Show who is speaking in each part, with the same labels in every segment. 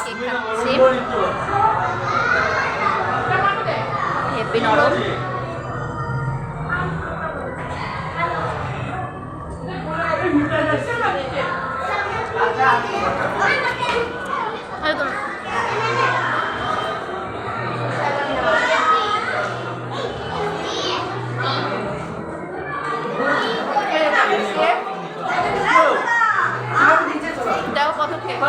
Speaker 1: Cake খাচ্ছি, happy নরম। দাও কত কেক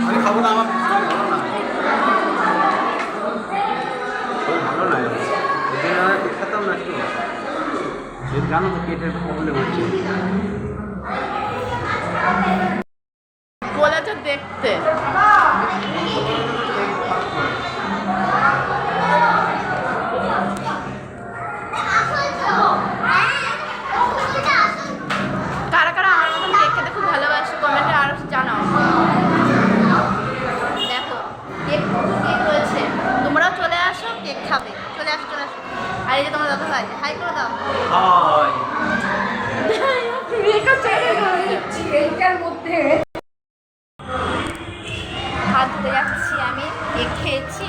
Speaker 2: আমি খাবো না, আমার ভালো না, ভালো না, খেতাম না। জানো তো পেটের প্রবলেম হচ্ছে।
Speaker 1: বলেছে দেখতে কারা কারা আমার মতন কেক খেতে খুব ভালোবাসে কমেন্টে আর জানাও। দেখো কেক কেক রয়েছে, তোমরাও চলে আসো কেক খাবে, চলে আসো চলে আসো। আর এই যে তোমার দাদা ভাই হাই করে দাও। হাত ধুতে যাচ্ছি আমি, কেক খেয়েছি,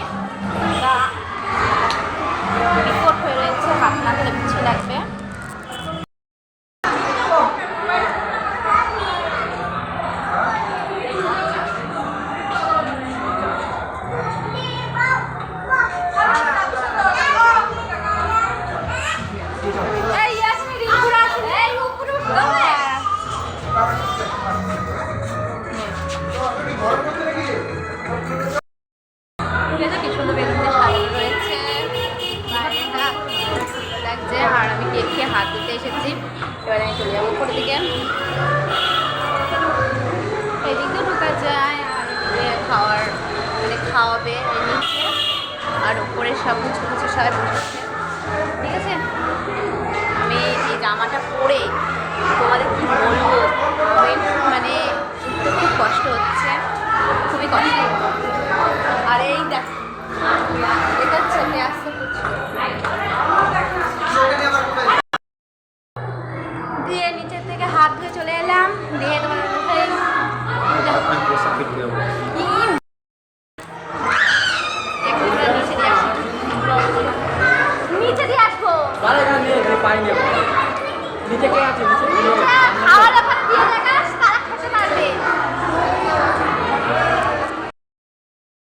Speaker 1: রিপোর্ট হয়ে রয়েছে, হাত না ধুলে পিছিয়ে লাগবে। কি সুন্দর বেলুন দিয়ে সাজানো রয়েছে, লাগছে। আর আমি কেক খেয়ে হাত ধুতে এসেছি, এবার আমি চলে যাবো উপরের দিকে। এদিক দিয়ে ঢোকা যায় আর এদিকে খাওয়ার মানে খাওয়াবে নিচে, আর উপরে সব কিছু কিছু সব